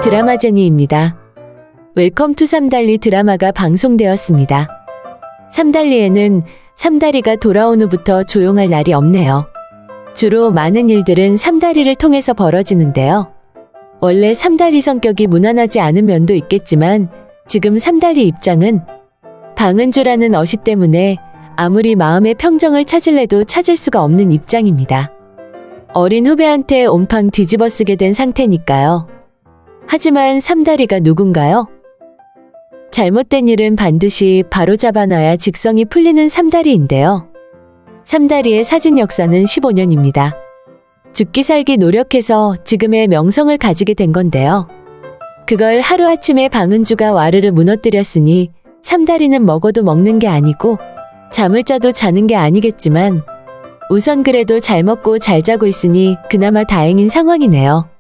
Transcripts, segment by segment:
드라마제니입니다. 웰컴 투 삼달리 드라마가 방송되었습니다. 삼달리에는 삼다리가 돌아온 후부터 조용할 날이 없네요. 주로 많은 일들은 삼다리를 통해서 벌어지는데요. 원래 삼다리 성격이 무난하지 않은 면도 있겠지만 지금 삼다리 입장은 방은주라는 어시 때문에 아무리 마음의 평정을 찾을래도 찾을 수가 없는 입장입니다. 어린 후배한테 온팡 뒤집어쓰게 된 상태니까요. 하지만 삼다리가 누군가요? 잘못된 일은 반드시 바로잡아놔야 직성이 풀리는 삼다리인데요. 삼다리의 사진 역사는 15년입니다. 죽기 살기 노력해서 지금의 명성을 가지게 된 건데요. 그걸 하루아침에 방은주가 와르르 무너뜨렸으니 삼다리는 먹어도 먹는 게 아니고 잠을 자도 자는 게 아니겠지만 우선 그래도 잘 먹고 잘 자고 있으니 그나마 다행인 상황이네요.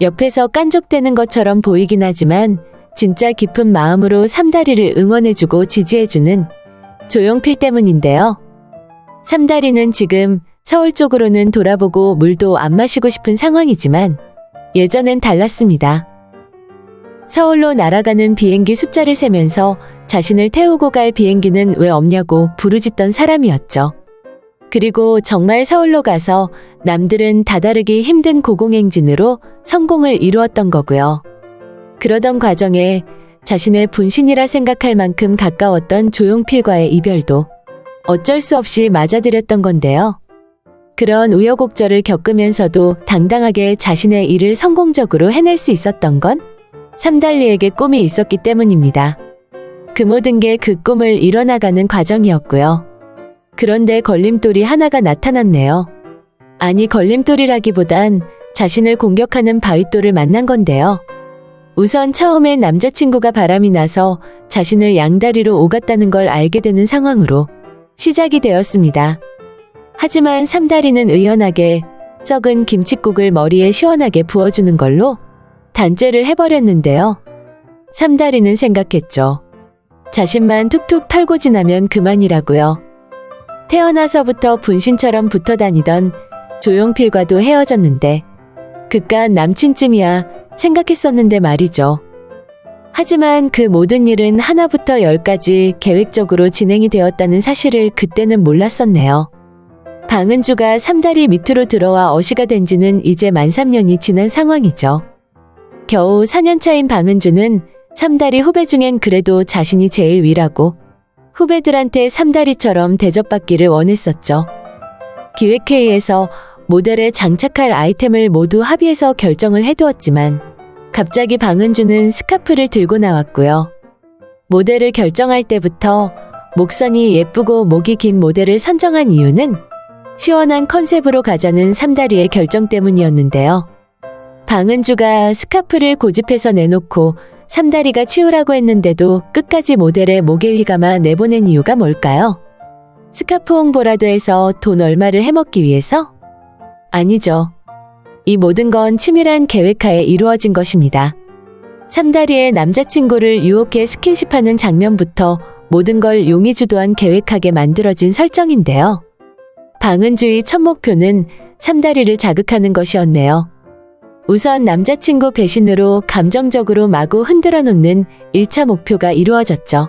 옆에서 깐족대는 것처럼 보이긴 하지만 진짜 깊은 마음으로 삼다리를 응원해주고 지지해주는 조용필 때문인데요. 삼다리는 지금 서울 쪽으로는 돌아보고 물도 안 마시고 싶은 상황이지만 예전엔 달랐습니다. 서울로 날아가는 비행기 숫자를 세면서 자신을 태우고 갈 비행기는 왜 없냐고 부르짖던 사람이었죠. 그리고 정말 서울로 가서 남들은 다다르기 힘든 고공행진으로 성공을 이루었던 거고요. 그러던 과정에 자신의 분신이라 생각할 만큼 가까웠던 조용필과의 이별도 어쩔 수 없이 맞아들였던 건데요. 그런 우여곡절을 겪으면서도 당당하게 자신의 일을 성공적으로 해낼 수 있었던 건 삼달리에게 꿈이 있었기 때문입니다. 그 모든 게 그 꿈을 이뤄나가는 과정이었고요. 그런데 걸림돌이 하나가 나타났네요. 아니, 걸림돌이라기보단 자신을 공격하는 바윗돌을 만난 건데요. 우선 처음엔 남자친구가 바람이 나서 자신을 양다리로 오갔다는 걸 알게 되는 상황으로 시작이 되었습니다. 하지만 삼다리는 의연하게 썩은 김칫국을 머리에 시원하게 부어주는 걸로 단죄를 해버렸는데요. 삼다리는 생각했죠. 자신만 툭툭 털고 지나면 그만이라고요. 태어나서부터 분신처럼 붙어 다니던 조용필과도 헤어졌는데 그깟 남친쯤이야 생각했었는데 말이죠. 하지만 그 모든 일은 하나부터 열까지 계획적으로 진행이 되었다는 사실을 그때는 몰랐었네요. 방은주가 삼다리 밑으로 들어와 어시가 된 지는 이제 만 3년이 지난 상황이죠. 겨우 4년차인 방은주는 삼다리 후배 중엔 그래도 자신이 제일 위라고 후배들한테 삼다리처럼 대접받기를 원했었죠. 기획회의에서 모델에 장착할 아이템을 모두 합의해서 결정을 해두었지만 갑자기 방은주는 스카프를 들고 나왔고요. 모델을 결정할 때부터 목선이 예쁘고 목이 긴 모델을 선정한 이유는 시원한 컨셉으로 가자는 삼다리의 결정 때문이었는데요. 방은주가 스카프를 고집해서 내놓고 삼다리가 치우라고 했는데도 끝까지 모델의 목에 휘감아 내보낸 이유가 뭘까요? 스카프 홍보라도 해서 돈 얼마를 해먹기 위해서? 아니죠. 이 모든 건 치밀한 계획하에 이루어진 것입니다. 삼다리의 남자친구를 유혹해 스킨십하는 장면부터 모든 걸 용의주도한 계획하게 만들어진 설정인데요. 방은주의 첫 목표는 삼다리를 자극하는 것이었네요. 우선 남자친구 배신으로 감정적으로 마구 흔들어 놓는 1차 목표가 이루어졌죠.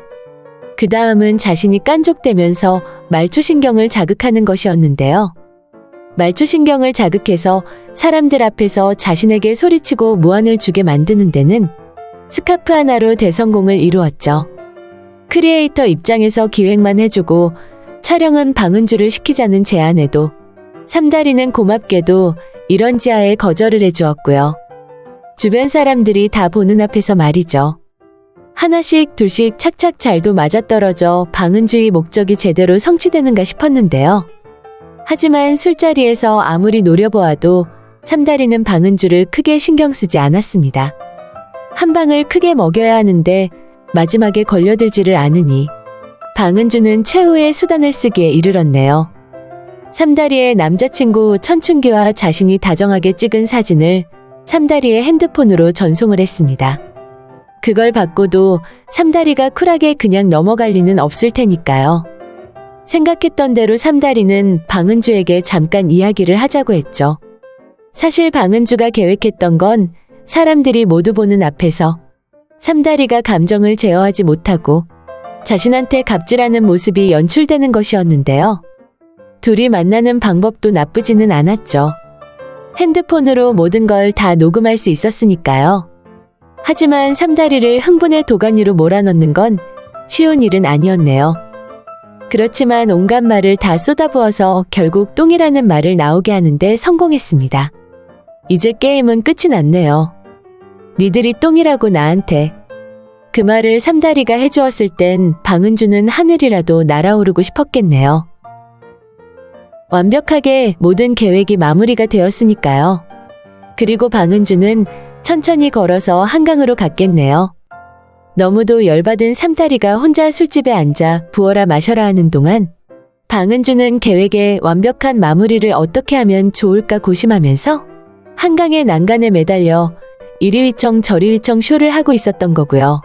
그 다음은 자신이 깐족대면서 말초신경을 자극하는 것이었는데요. 말초신경을 자극해서 사람들 앞에서 자신에게 소리치고 무안을 주게 만드는 데는 스카프 하나로 대성공을 이루었죠. 크리에이터 입장에서 기획만 해주고 촬영은 방은주를 시키자는 제안에도 삼다리는 고맙게도 이런 지하에 거절을 해주었고요. 주변 사람들이 다 보는 앞에서 말이죠. 하나씩 둘씩 착착 잘도 맞아떨어져 방은주의 목적이 제대로 성취되는가 싶었는데요. 하지만 술자리에서 아무리 노려보아도 삼다리는 방은주를 크게 신경 쓰지 않았습니다. 한 방을 크게 먹여야 하는데 마지막에 걸려들지를 않으니 방은주는 최후의 수단을 쓰기에 이르렀네요. 삼다리의 남자친구 천춘기와 자신이 다정하게 찍은 사진을 삼다리의 핸드폰으로 전송을 했습니다. 그걸 받고도 삼다리가 쿨하게 그냥 넘어갈 리는 없을 테니까요. 생각했던 대로 삼다리는 방은주에게 잠깐 이야기를 하자고 했죠. 사실 방은주가 계획했던 건 사람들이 모두 보는 앞에서 삼다리가 감정을 제어하지 못하고 자신한테 갑질하는 모습이 연출되는 것이었는데요. 둘이 만나는 방법도 나쁘지는 않았죠. 핸드폰으로 모든 걸 다 녹음할 수 있었으니까요. 하지만 삼다리를 흥분의 도가니로 몰아넣는 건 쉬운 일은 아니었네요. 그렇지만 온갖 말을 다 쏟아부어서 결국 똥이라는 말을 나오게 하는데 성공했습니다. 이제 게임은 끝이 났네요. 니들이 똥이라고 나한테. 그 말을 삼다리가 해주었을 땐 방은주는 하늘이라도 날아오르고 싶었겠네요. 완벽하게 모든 계획이 마무리가 되었으니까요. 그리고 방은주는 천천히 걸어서 한강으로 갔겠네요. 너무도 열받은 삼다리가 혼자 술집에 앉아 부어라 마셔라 하는 동안 방은주는 계획의 완벽한 마무리를 어떻게 하면 좋을까 고심하면서 한강의 난간에 매달려 이리 휘청 저리 휘청 쇼를 하고 있었던 거고요.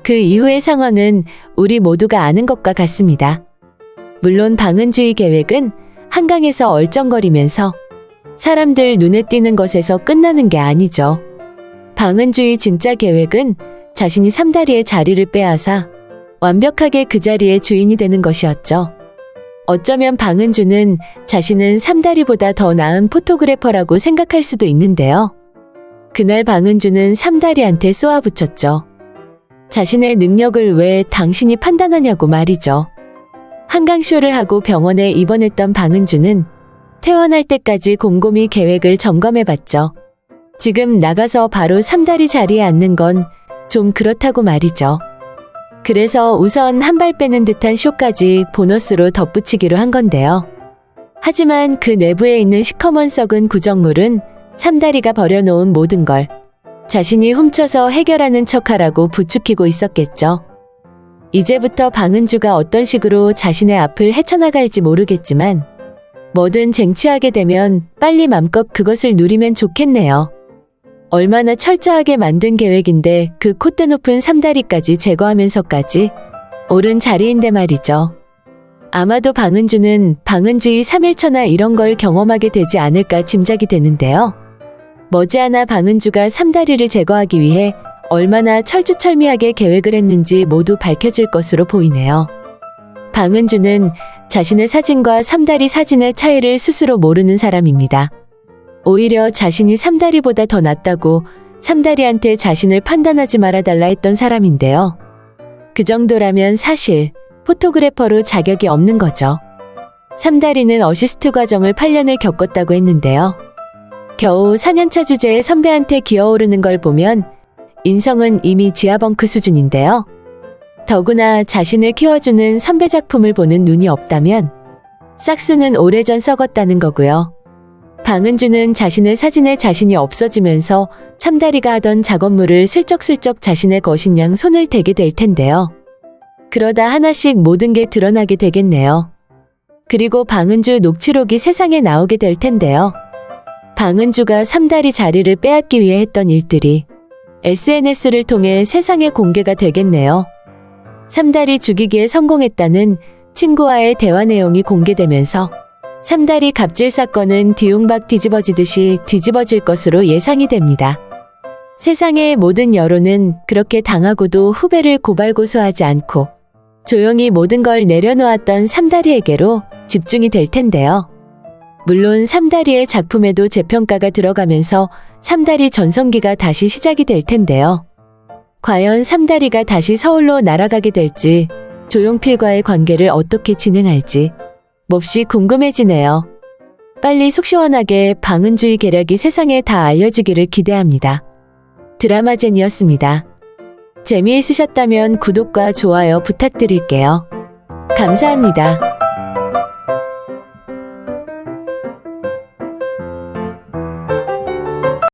그 이후의 상황은 우리 모두가 아는 것과 같습니다. 물론 방은주의 계획은 한강에서 얼쩡거리면서 사람들 눈에 띄는 것에서 끝나는 게 아니죠. 방은주의 진짜 계획은 자신이 삼다리의 자리를 빼앗아 완벽하게 그 자리의 주인이 되는 것이었죠. 어쩌면 방은주는 자신은 삼다리보다 더 나은 포토그래퍼라고 생각할 수도 있는데요. 그날 방은주는 삼다리한테 쏘아붙였죠. 자신의 능력을 왜 당신이 판단하냐고 말이죠. 한강쇼를 하고 병원에 입원했던 방은주는 퇴원할 때까지 곰곰이 계획을 점검해봤죠. 지금 나가서 바로 삼다리 자리에 앉는 건 좀 그렇다고 말이죠. 그래서 우선 한 발 빼는 듯한 쇼까지 보너스로 덧붙이기로 한 건데요. 하지만 그 내부에 있는 시커먼 썩은 구정물은 삼다리가 버려놓은 모든 걸 자신이 훔쳐서 해결하는 척하라고 부추기고 있었겠죠. 이제부터 방은주가 어떤 식으로 자신의 앞을 헤쳐나갈지 모르겠지만 뭐든 쟁취하게 되면 빨리 맘껏 그것을 누리면 좋겠네요. 얼마나 철저하게 만든 계획인데 그 콧대 높은 삼다리까지 제거하면서까지 옳은 자리인데 말이죠. 아마도 방은주는 방은주의 3일처나 이런 걸 경험하게 되지 않을까 짐작이 되는데요. 머지않아 방은주가 삼다리를 제거하기 위해 얼마나 철두철미하게 계획을 했는지 모두 밝혀질 것으로 보이네요. 방은주는 자신의 사진과 삼다리 사진의 차이를 스스로 모르는 사람입니다. 오히려 자신이 삼다리보다 더 낫다고 삼다리한테 자신을 판단하지 말아달라 했던 사람인데요. 그 정도라면 사실 포토그래퍼로 자격이 없는 거죠. 삼다리는 어시스트 과정을 8년을 겪었다고 했는데요. 겨우 4년차 주제에 선배한테 기어오르는 걸 보면 인성은 이미 지하벙크 수준인데요. 더구나 자신을 키워주는 선배 작품을 보는 눈이 없다면 싹수는 오래전 썩었다는 거고요. 방은주는 자신의 사진에 자신이 없어지면서 삼다리가 하던 작업물을 슬쩍슬쩍 자신의 것인 양 손을 대게 될 텐데요. 그러다 하나씩 모든 게 드러나게 되겠네요. 그리고 방은주 녹취록이 세상에 나오게 될 텐데요. 방은주가 삼다리 자리를 빼앗기 위해 했던 일들이 SNS를 통해 세상에 공개가 되겠네요. 삼다리 죽이기에 성공했다는 친구와의 대화 내용이 공개되면서 삼다리 갑질 사건은 뒤웅박 뒤집어지듯이 뒤집어질 것으로 예상이 됩니다. 세상의 모든 여론은 그렇게 당하고도 후배를 고발고소하지 않고 조용히 모든 걸 내려놓았던 삼다리에게로 집중이 될 텐데요. 물론 삼다리의 작품에도 재평가가 들어가면서 삼다리 전성기가 다시 시작이 될 텐데요. 과연 삼다리가 다시 서울로 날아가게 될지, 조용필과의 관계를 어떻게 진행할지 몹시 궁금해지네요. 빨리 속 시원하게 방은주의 계략이 세상에 다 알려지기를 기대합니다. 드라마젠이었습니다. 재미있으셨다면 구독과 좋아요 부탁드릴게요. 감사합니다.